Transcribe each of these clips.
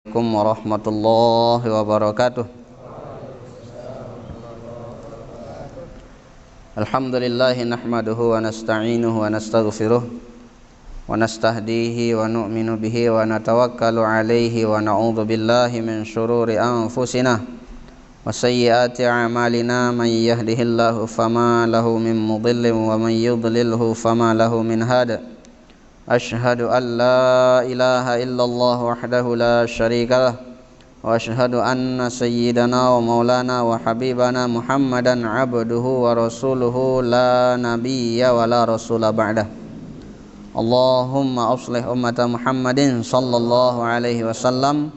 Assalamualaikum warahmatullahi wabarakatuh. Alhamdulillahi nahmaduhu wa nasta'inuhu wa nastaghfiruh wa nastahdihi wa nu'minu bihi wa natawakkalu alaihi wa na'udzu billahi min syururi anfusina wa sayyiati a'malina. Man yahdihillahu fama lahu min mudillin wa man yudlilhu fama lahu min hada. Ashhadu an la ilaha illallah wahdahu la syarika lah wa ashhadu anna sayyidana wa maulana wa habibana Muhammadan abduhu wa rasuluhu la nabiyya wa la rasula ba'dah. Allahumma aslih ummata Muhammadin sallallahu alaihi wasallam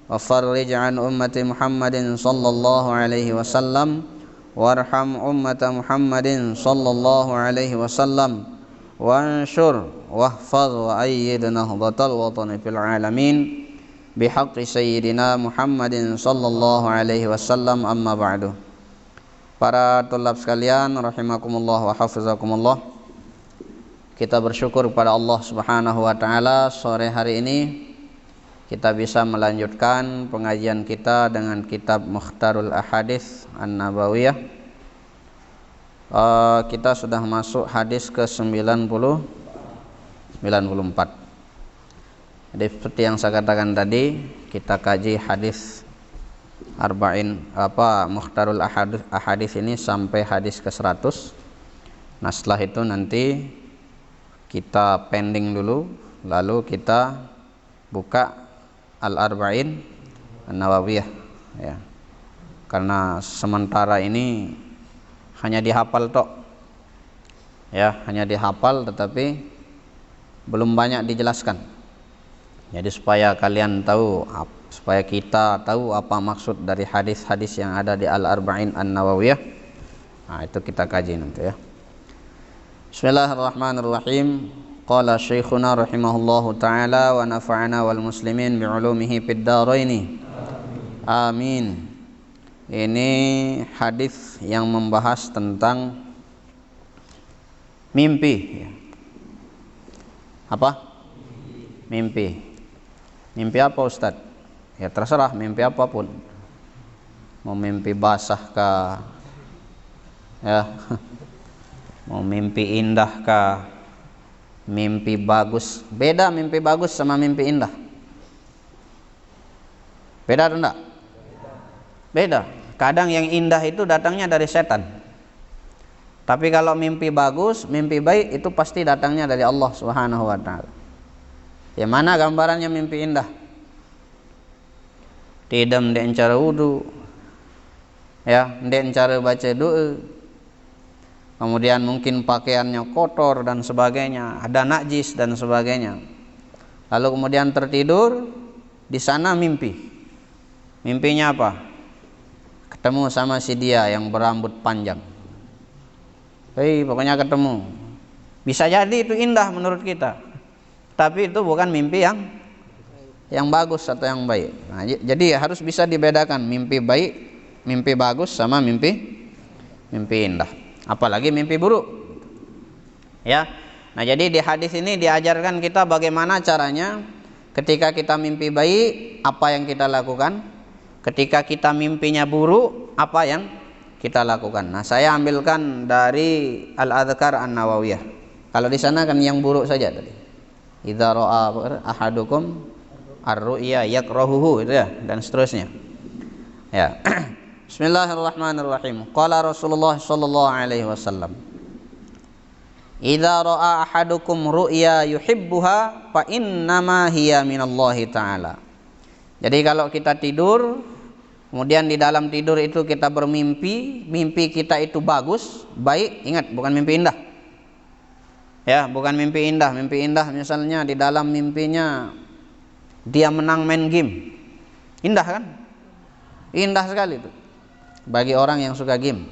wa farrij an ummati Muhammadin sallallahu alaihi wasallam warham ummata Muhammadin sallallahu alaihi wasallam wansyur wahfaz wa ayyid nahdlatal watani fil alamin bihaqqi sayyidina Muhammadin sallallahu alaihi wasallam, amma ba'du. Para tulab sekalian rahimakumullah wa hafizakumullah, kita bersyukur kepada Allah Subhanahu wa taala sore hari ini kita bisa melanjutkan pengajian kita dengan kitab Mukhtarul Ahadits An-Nabawiyah. Kita sudah masuk hadis ke 94. Jadi seperti yang saya katakan tadi, kita kaji hadis Mukhtarul Ahadits ini sampai hadis ke 100. Nah, setelah itu nanti kita pending dulu, lalu kita buka Al-Arba'in An-Nawawiyah ya. Karena sementara ini hanya dihafal tok. Ya, hanya dihafal tetapi belum banyak dijelaskan. Jadi supaya kalian tahu, supaya kita tahu apa maksud dari hadis-hadis yang ada di Al-Arba'in An-Nawawiyah. Nah, itu kita kaji nanti ya. Bismillahirrahmanirrahim. Qala syekhuna rahimahullahu taala wa nafa'ana wal muslimin bi'ulumihi fid dharain. Amin. Ini hadis yang membahas tentang mimpi. Apa? Mimpi. Mimpi apa Ustaz? Ya terserah, mimpi apapun. Mau mimpi basah kah? Ya. Mau mimpi indah kah? Mimpi bagus. Beda mimpi bagus sama mimpi indah. Beda atau enggak? Beda. Kadang yang indah itu datangnya dari setan. Tapi kalau mimpi bagus, mimpi baik itu pasti datangnya dari Allah Subhanahu wa taala. Yang mana gambarannya mimpi indah? Tidak ndek cara wudu. Ya, ndek cara baca doa. Kemudian mungkin pakaiannya kotor dan sebagainya, ada najis dan sebagainya. Lalu kemudian tertidur, di sana mimpi. Mimpinya apa? Ketemu sama si dia yang berambut panjang. Pokoknya ketemu. Bisa jadi itu indah menurut kita, tapi itu bukan mimpi yang bagus atau yang baik. Nah, jadi harus bisa dibedakan mimpi baik, mimpi bagus sama mimpi indah. Apalagi mimpi buruk. Ya. Nah, jadi di hadis ini diajarkan kita bagaimana caranya ketika kita mimpi baik, apa yang kita lakukan. Ketika kita mimpinya buruk, apa yang kita lakukan. Nah, saya ambilkan dari Al-Adhkar An-Nawawiyah. Kalau di sana kan yang buruk saja tadi. Idza ra'a ahadukum ar-ru'ya yakrahuhu, itu ya, dan seterusnya. Ya. Bismillahirrahmanirrahim. Qala Rasulullah sallallahu alaihi wasallam, idza ra'a ahadukum ru'ya yuhibbuha fa innama hiya minallahi ta'ala. Jadi kalau kita tidur, kemudian di dalam tidur itu kita bermimpi, mimpi kita itu bagus, baik, ingat bukan mimpi indah. Ya, bukan mimpi indah. Mimpi indah misalnya di dalam mimpinya dia menang main game. Indah kan? Indah sekali itu bagi orang yang suka game.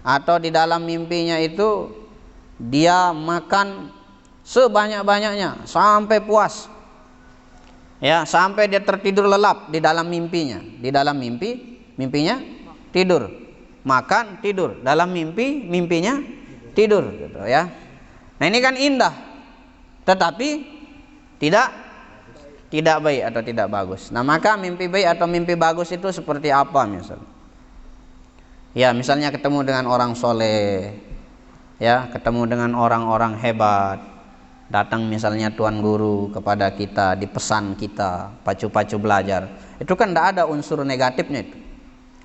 Atau di dalam mimpinya itu dia makan sebanyak-banyaknya sampai puas. Ya, sampai dia tertidur lelap di dalam mimpinya. Di dalam mimpinya tidur. Makan, tidur. Dalam mimpinya tidur gitu ya. Nah, ini kan indah. Tetapi tidak tidak baik atau tidak bagus. Nah, maka mimpi baik atau mimpi bagus itu seperti apa misalnya? Ya, misalnya ketemu dengan orang soleh, ya, ketemu dengan orang-orang hebat, datang misalnya tuan guru kepada kita, dipesan kita, pacu-pacu belajar. Itu kan tidak ada unsur negatifnya itu,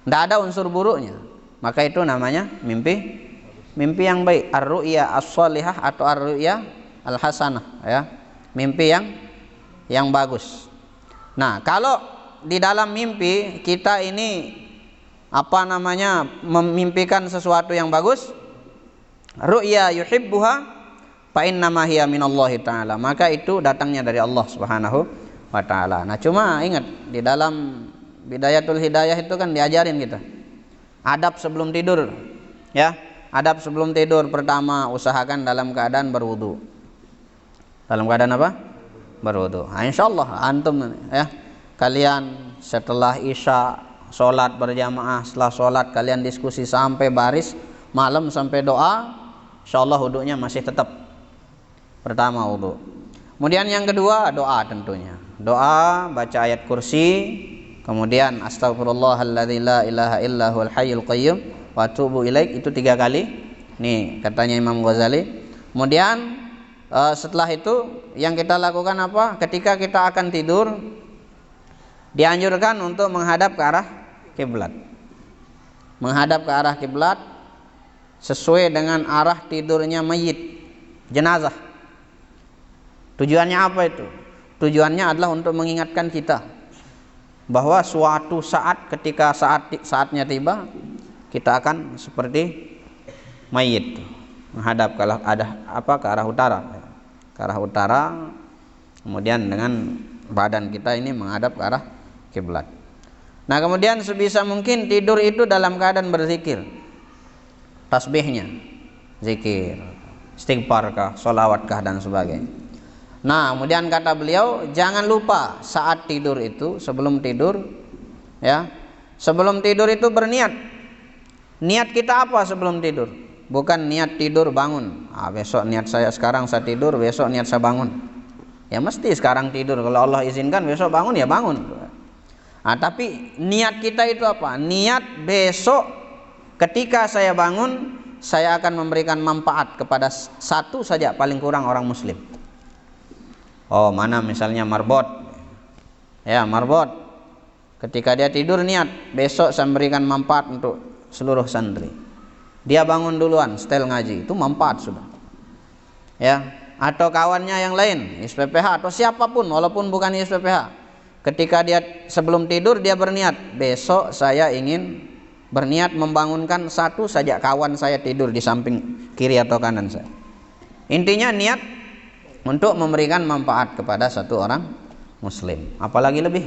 tidak ada unsur buruknya. Maka itu namanya mimpi yang baik, ar-ru'ya as-shalihah atau ar-ru'ya al-hasanah, ya, mimpi yang bagus. Nah, kalau di dalam mimpi kita ini memimpikan sesuatu yang bagus, ru'ya yuhibbuha fa innama hiya minallahi ta'ala, maka itu datangnya dari Allah Subhanahu wa ta'ala. Nah, cuma ingat di dalam Bidayatul Hidayah itu kan diajarin kita adab sebelum tidur, ya. Adab sebelum tidur pertama, usahakan dalam keadaan berwudu. Dalam keadaan apa? Berwudu. Nah, insyaallah antum ya, kalian setelah isya sholat berjamaah, setelah sholat kalian diskusi sampai baris malam sampai doa, insyaallah wudunya masih tetap. Pertama wudu. Kemudian yang kedua doa tentunya. Doa baca ayat kursi, kemudian astagfirullahalladzi la ilaha illa huwal hayyul qayyum wa atubu ilaik, itu 3 kali. Nih katanya Imam Ghazali. Kemudian setelah itu yang kita lakukan apa? Ketika kita akan tidur, dianjurkan untuk menghadap ke arah kiblat. Menghadap ke arah kiblat sesuai dengan arah tidurnya mayit, jenazah. Tujuannya apa itu? Tujuannya adalah untuk mengingatkan kita bahwa suatu saat ketika saatnya tiba, kita akan seperti mayit, menghadap ke arah utara. Ke arah utara, kemudian dengan badan kita ini menghadap ke arah kiblat. Nah, kemudian sebisa mungkin tidur itu dalam keadaan berzikir, tasbihnya, zikir, istighfarkah, sholawat,kah dan sebagainya. Nah, kemudian kata beliau, jangan lupa saat tidur itu, sebelum tidur, ya, sebelum tidur itu berniat. Niat kita apa sebelum tidur? Bukan niat tidur bangun. Besok niat saya, sekarang saya tidur, besok niat saya bangun. Ya mesti sekarang tidur, kalau Allah izinkan besok bangun ya bangun. Nah, tapi niat kita itu apa? Niat besok ketika saya bangun, saya akan memberikan manfaat kepada satu saja paling kurang orang muslim. Oh, mana misalnya marbot, ya marbot, ketika dia tidur niat besok saya memberikan manfaat untuk seluruh santri, dia bangun duluan setel ngaji, itu manfaat sudah, ya. Atau kawannya yang lain, ISPPH atau siapapun walaupun bukan ISPPH, ketika dia sebelum tidur dia berniat, besok saya ingin berniat membangunkan satu saja kawan saya tidur di samping kiri atau kanan saya. Intinya niat untuk memberikan manfaat kepada satu orang muslim, apalagi lebih.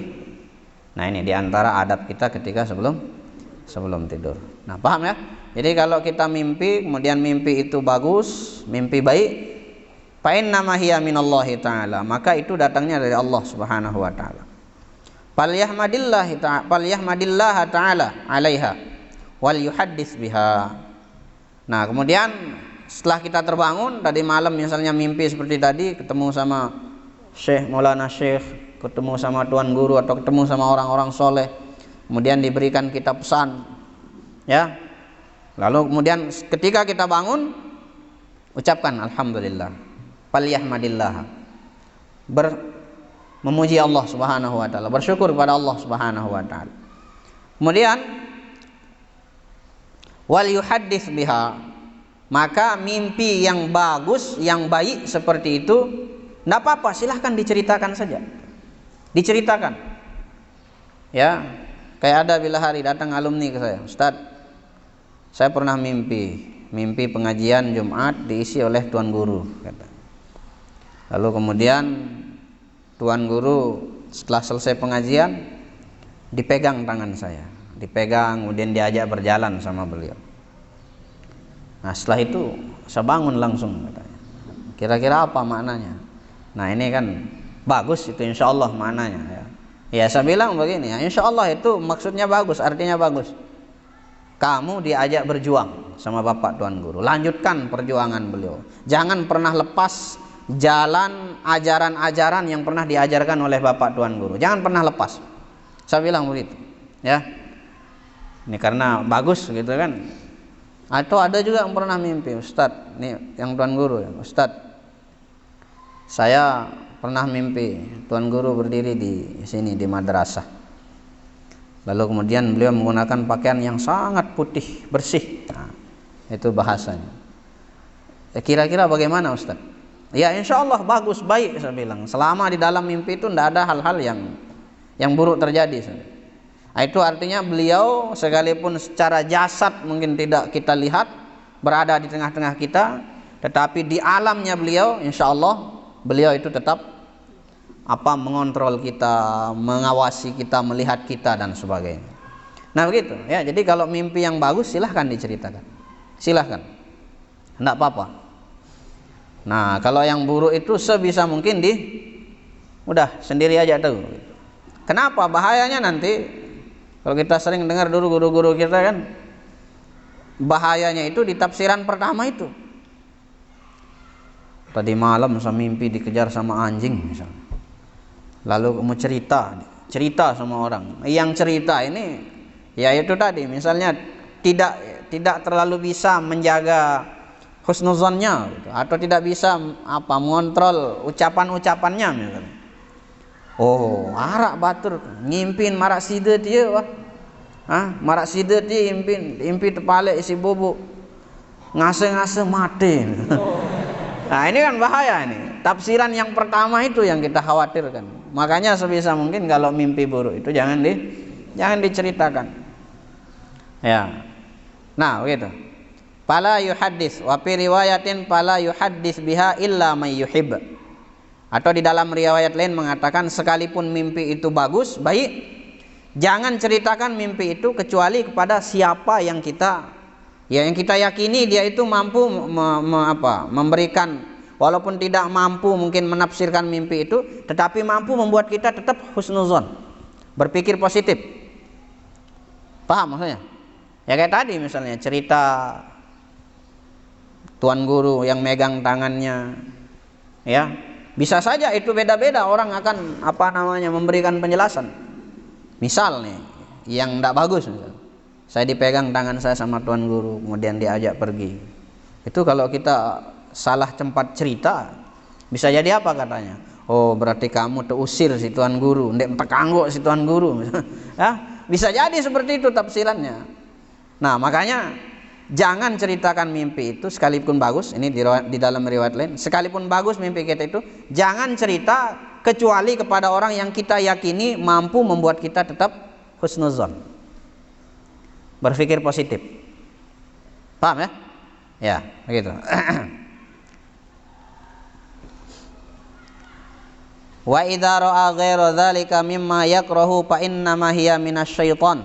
Nah, ini diantara adab kita ketika sebelum tidur. Nah, paham ya? Jadi kalau kita mimpi, kemudian mimpi itu bagus, mimpi baik, fa innama hiya minallahi ta'ala, maka itu datangnya dari Allah Subhanahu wa ta'ala. Falyahmadillah ta'ala 'alaiha wal yuhaddits biha. Nah, kemudian setelah kita terbangun tadi malam, misalnya mimpi seperti tadi, ketemu sama Syekh Maulana Syekh, ketemu sama tuan guru atau ketemu sama orang-orang soleh, kemudian diberikan kita pesan, ya. Lalu kemudian ketika kita bangun, ucapkan alhamdulillah, falyahmadillah, memuji Allah Subhanahu wa ta'ala, bersyukur kepada Allah Subhanahu wa ta'ala. Kemudian wal yuhaddits biha, maka mimpi yang bagus, yang baik seperti itu, tidak apa-apa, silahkan diceritakan saja, diceritakan, ya. Kayak ada bila hari datang alumni ke saya, Ustaz, saya pernah mimpi pengajian Jumat diisi oleh tuan guru, kata. Lalu kemudian tuan guru setelah selesai pengajian dipegang tangan saya, dipegang, kemudian diajak berjalan sama beliau. Nah, setelah itu saya bangun langsung, katanya. Kira-kira apa maknanya? Nah, ini kan bagus itu, insya Allah maknanya, ya. Ya, saya bilang begini, ya, insya Allah itu maksudnya bagus, artinya bagus. Kamu diajak berjuang sama bapak tuan guru, lanjutkan perjuangan beliau. Jangan pernah lepas jalan ajaran-ajaran yang pernah diajarkan oleh Bapak Tuan Guru. Jangan pernah lepas. Saya bilang begitu, ya. Ini karena bagus gitu kan. Atau ada juga yang pernah mimpi, Ustadz, ini yang Tuan Guru, Ustadz, saya pernah mimpi Tuan Guru berdiri di sini di madrasah. Lalu kemudian beliau menggunakan pakaian yang sangat putih, bersih. Nah, itu bahasanya. Kira-kira bagaimana Ustadz? Ya insya Allah bagus, baik, saya bilang. Selama di dalam mimpi itu tidak ada hal-hal yang buruk terjadi. Itu artinya beliau sekalipun secara jasad mungkin tidak kita lihat berada di tengah-tengah kita, tetapi di alamnya beliau insya Allah beliau itu tetap mengontrol kita, mengawasi kita, melihat kita dan sebagainya. Nah begitu ya. Jadi kalau mimpi yang bagus silahkan diceritakan, silahkan, tidak apa-apa. Nah kalau yang buruk itu sebisa mungkin udah sendiri aja tahu. Kenapa? Bahayanya nanti kalau kita sering dengar dulu guru-guru kita kan, bahayanya itu di tafsiran pertama itu. Tadi malam saya mimpi dikejar sama anjing misalnya. Lalu mau cerita sama orang. Yang cerita ini ya itu tadi misalnya tidak terlalu bisa menjaga husnuzonnya gitu, atau tidak bisa mengontrol ucapan-ucapannya misalnya. Oh, arak batur ngimpin marak sidet dia wah. Marak sidet dia impi tepale isi bubuk. Ngase-ngase mati. Nah, ini kan bahaya ini. Tafsiran yang pertama itu yang kita khawatirkan. Makanya sebisa mungkin kalau mimpi buruk itu jangan diceritakan. Ya. Nah, begitu. Fala yuhaddits wa fi riwayatin fala yuhaddits biha illa may yuhib. Atau di dalam riwayat lain mengatakan sekalipun mimpi itu bagus, baik, jangan ceritakan mimpi itu kecuali kepada siapa yang kita yakini dia itu mampu memberikan, walaupun tidak mampu mungkin menafsirkan mimpi itu, tetapi mampu membuat kita tetap husnuzon, berpikir positif. Paham maksudnya? Ya kayak tadi misalnya cerita Tuan Guru yang megang tangannya, ya bisa saja itu beda-beda orang akan memberikan penjelasan. Misal nih yang tidak bagus, misal saya dipegang tangan saya sama Tuan Guru kemudian diajak pergi, itu kalau kita salah tempat cerita bisa jadi apa katanya? Oh berarti kamu terusir si Tuan Guru, ndek tekangguk si Tuan Guru. Ya bisa jadi seperti itu tafsirannya. Nah makanya jangan ceritakan mimpi itu sekalipun bagus. Ini di dalam riwayat lain, sekalipun bagus mimpi kita itu, jangan cerita kecuali kepada orang yang kita yakini mampu membuat kita tetap husnuzon, berpikir positif. Paham ya? Ya begitu. Wa idza ra'a ghairu dzalika mimma yakrahu fa innama hiya minasyaiton.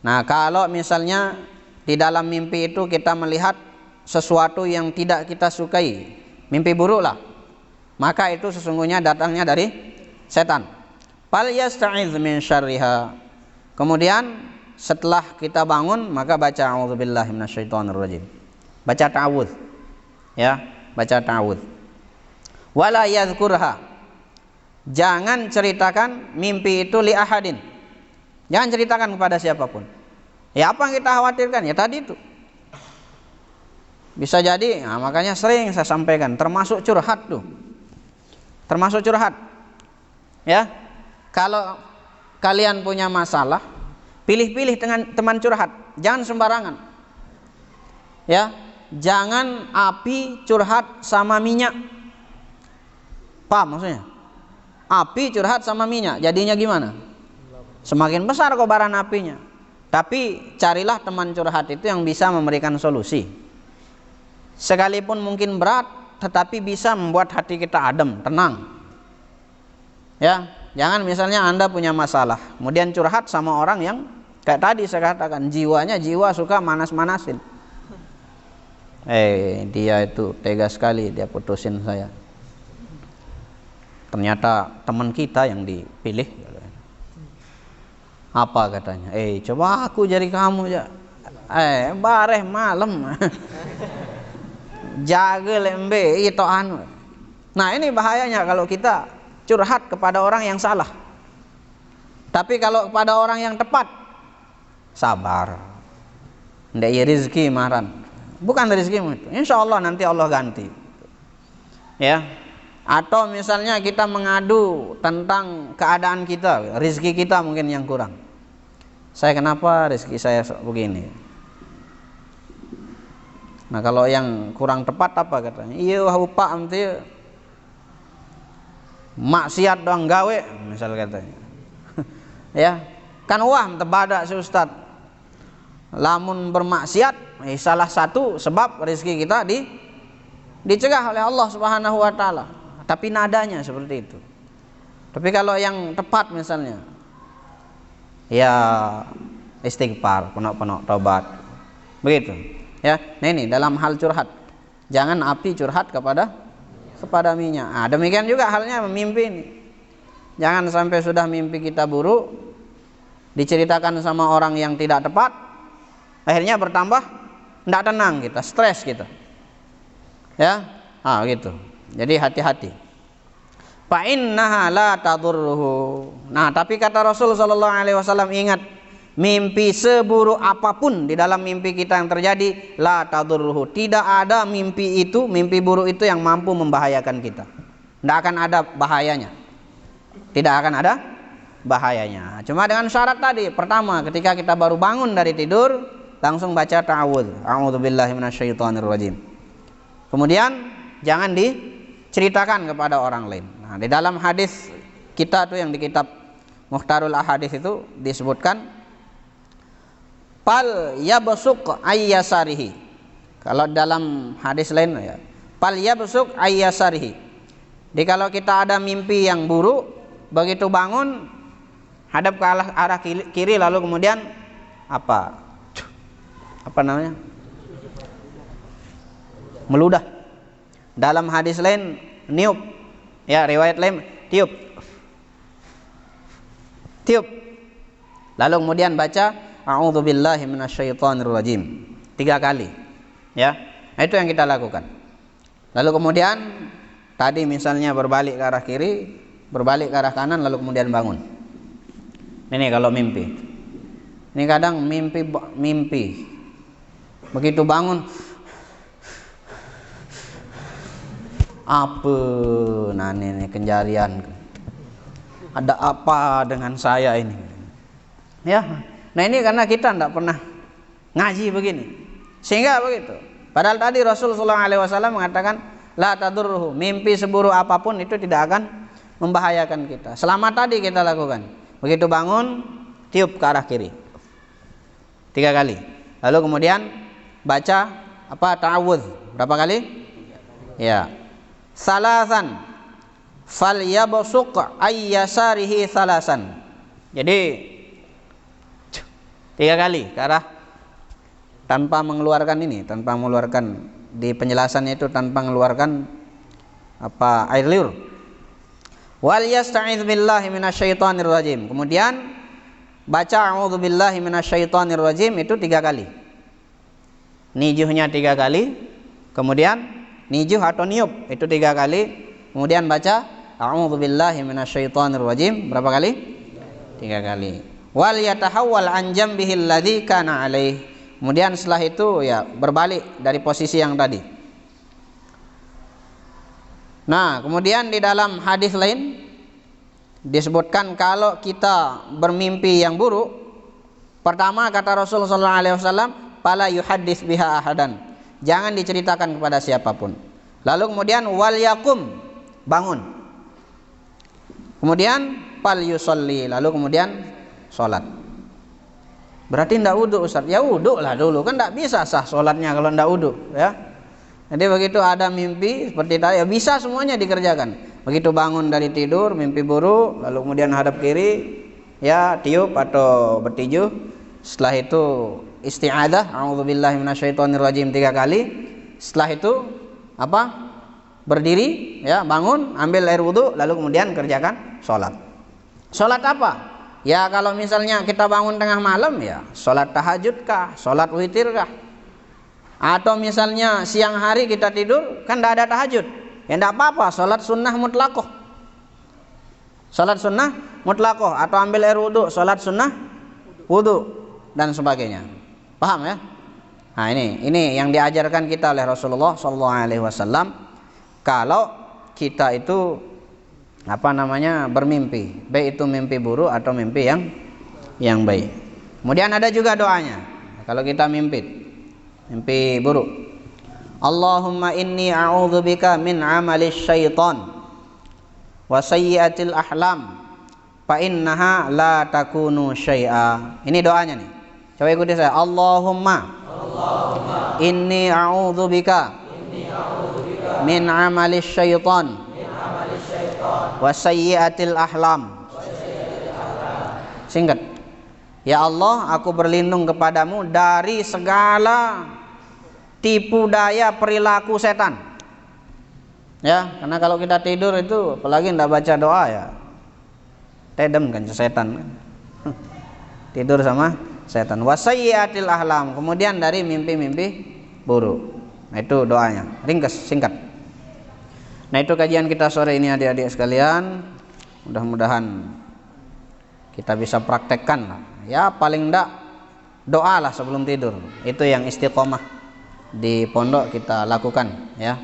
Nah kalau misalnya di dalam mimpi itu kita melihat sesuatu yang tidak kita sukai, mimpi buruk lah, maka itu sesungguhnya datangnya dari setan. Fal yasta'iz min syarriha. Kemudian setelah kita bangun maka baca a'udzubillahi minasyaitonirrajim. Baca ta'awudz. Ya, baca ta'awudz. Wala yadhkurha. Jangan ceritakan mimpi itu li ahadin. Jangan ceritakan kepada siapapun. Ya apa yang kita khawatirkan? Ya tadi itu. Bisa jadi, nah, makanya sering saya sampaikan, termasuk curhat tuh. Termasuk curhat. Ya. Kalau kalian punya masalah, pilih-pilih dengan teman curhat, jangan sembarangan. Ya. Jangan api curhat sama minyak. Paham maksudnya? Api curhat sama minyak, jadinya gimana? Semakin besar kobaran apinya. Tapi carilah teman curhat itu yang bisa memberikan solusi. Sekalipun mungkin berat, tetapi bisa membuat hati kita adem, tenang. Ya, jangan misalnya Anda punya masalah, kemudian curhat sama orang yang kayak tadi saya katakan, jiwa suka manas-manasin. Dia itu tega sekali, dia putusin saya. Ternyata teman kita yang dipilih. Apa katanya? Coba aku jadi kamu ya. Bareh malam. Jaga lembe itu anu. Nah, ini bahayanya kalau kita curhat kepada orang yang salah. Tapi kalau kepada orang yang tepat, sabar. Ndak iya rezeki maran. Bukan rezekimu itu. Insya Allah nanti Allah ganti. Ya. Atau misalnya kita mengadu tentang keadaan kita, rezeki kita mungkin yang kurang. Saya kenapa rezeki saya begini? Nah, kalau yang kurang tepat apa katanya? Iya, Pak nanti maksiat doang gawe, misal katanya. Ya, kan wah tebadak si Ustad. Lamun bermaksiat, salah satu sebab rezeki kita dicegah oleh Allah Subhanahu wa taala. Tapi nadanya seperti itu. Tapi kalau yang tepat misalnya, ya istighfar, penuh-penuh tobat. Begitu. Ya, nah ini dalam hal curhat. Jangan api curhat kepada minyak. Nah, demikian juga halnya mimpi ini. Jangan sampai sudah mimpi kita buruk diceritakan sama orang yang tidak tepat, akhirnya bertambah tidak tenang kita, stres kita. Ya, gitu. Jadi hati-hati. Fa innaha la tadurruhu. Nah, tapi kata Rasul sallallahu alaihi wasallam, ingat, mimpi seburuk apapun di dalam mimpi kita yang terjadi, la tadurruhu. Tidak ada mimpi buruk itu yang mampu membahayakan kita. Tidak akan ada bahayanya. Tidak akan ada bahayanya. Cuma dengan syarat tadi. Pertama, ketika kita baru bangun dari tidur, langsung baca ta'awudz. A'udzubillahi minasyaitonirrajim. Kemudian jangan diceritakan kepada orang lain. Nah, di dalam hadis kita tuh yang di kitab Mukhtarul Ahadits itu disebutkan pal yabsuq ayyasarihi. Kalau dalam hadis lain ya, pal yabsuq ayyasarihi. Jadi kalau kita ada mimpi yang buruk, begitu bangun hadap ke arah kiri, lalu kemudian apa namanya? Meludah. Dalam hadis lain niup. Ya, riwayat lain tiup. Lalu kemudian baca a'udzubillahi minasyaitonirrajim 3 kali. Ya. Nah, itu yang kita lakukan. Lalu kemudian tadi misalnya berbalik ke arah kiri, berbalik ke arah kanan, lalu kemudian bangun. Ini kalau mimpi. Ini kadang mimpi. Begitu bangun, apa ini kenjarian, ada apa dengan saya ini, ya. Nah, ini karena kita tidak pernah ngaji begini, sehingga begitu. Padahal tadi Rasulullah SAW mengatakan la tadurruhu, mimpi seburuk apapun itu tidak akan membahayakan kita selama tadi kita lakukan. Begitu bangun, tiup ke arah kiri 3 kali, lalu kemudian baca ta'awudz berapa kali? Ya, salasan fal yabsuq ayyasarihi salasan. Jadi 3 kali ke arah, tanpa mengeluarkan di penjelasannya itu tanpa mengeluarkan air liur. Wal yasta'idz billahi minasyaitonir rajim. Kemudian baca a'udzubillahi minasyaitonir rajim itu 3 kali. Nijuhnya 3 kali, kemudian nijuh atau niup itu 3 kali, kemudian baca a'udzubillahi minasyaitonir rajim berapa kali? 3 kali. Wal yatahawwal an jambihi alladzi kana alaih. Kemudian setelah itu ya berbalik dari posisi yang tadi. Nah, kemudian di dalam hadis lain disebutkan kalau kita bermimpi yang buruk, pertama kata Rasulullah SAW, fala yuhaddits biha ahadan. Jangan diceritakan kepada siapapun. Lalu kemudian wal yakum, bangun. Kemudian fal yusolli, lalu kemudian sholat. Berarti ndak wudu, Ustaz? Ya wudu lah dulu, kan ndak bisa sah sholatnya kalau ndak wudu, ya. Jadi begitu ada mimpi seperti tadi, ya bisa semuanya dikerjakan. Begitu bangun dari tidur, mimpi buruk, lalu kemudian hadap kiri, ya tiup atau bertijuh. Setelah itu isti'adzah, a'udzubillahi minasyaitonirrajim 3 kali. Setelah itu berdiri, ya, bangun, ambil air wudu, lalu kemudian kerjakan sholat. Sholat apa? Ya kalau misalnya kita bangun tengah malam, ya sholat tahajud kah, sholat witir kah? Atau misalnya siang hari kita tidur, kan tidak ada tahajud, ya tidak apa-apa, sholat sunnah mutlaqoh. Sholat sunnah mutlaqoh, atau ambil air wudhu, sholat sunnah wudhu dan sebagainya. Paham ya? Nah, ini yang diajarkan kita oleh Rasulullah SAW kalau kita itu bermimpi, baik itu mimpi buruk atau mimpi yang baik. Kemudian ada juga doanya kalau kita mimpi buruk. Allahumma inni a'udzubika min amalis syaitan wa sayyiatil ahlam fa innaha la takunu syai'a. Ini doanya nih. Coba ikuti saya. Allahumma inni a'udzubika min amalis syaitan wa sayyiatil ahlam. Singkat. Ya Allah, aku berlindung kepadamu dari segala tipu daya perilaku setan. Ya, karena kalau kita tidur itu apalagi tidak baca doa ya tedem kan setan. Tidur sama setan. Wasayyatil ahlam, kemudian dari mimpi-mimpi buruk. Nah, itu doanya. Ringkas, singkat. Nah, itu kajian kita sore ini adik-adik sekalian. Mudah-mudahan kita bisa praktekkan lah. Ya, paling enggak doa lah sebelum tidur. Itu yang istiqomah di pondok kita lakukan ya.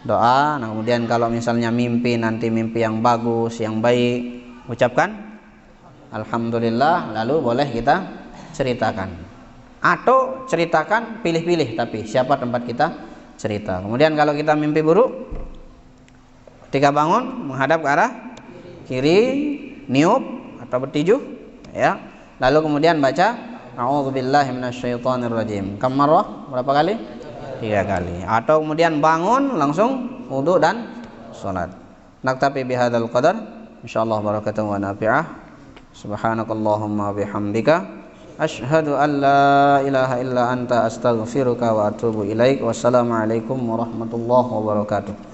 Doa. Nah, kemudian kalau misalnya mimpi nanti mimpi yang bagus, yang baik, ucapkan alhamdulillah, lalu boleh kita ceritakan. Atau ceritakan pilih-pilih, tapi siapa tempat kita cerita. Kemudian kalau kita mimpi buruk, ketika bangun menghadap ke arah kiri, niup atau bertijuh ya. Lalu kemudian baca a'udzubillahi minasyaitonirrajim. Kam marrah? Berapa kali? 3 kali. Atau kemudian bangun langsung wudu dan salat. Naktafi bihadzal qadar. Insyaallah barakatuh wa nafi'ah. Subhanakallahumma bihamdika asyhadu an la ilaha illa anta astaghfiruka wa atubu ilaik. Wassalamualaikum warahmatullahi wabarakatuh.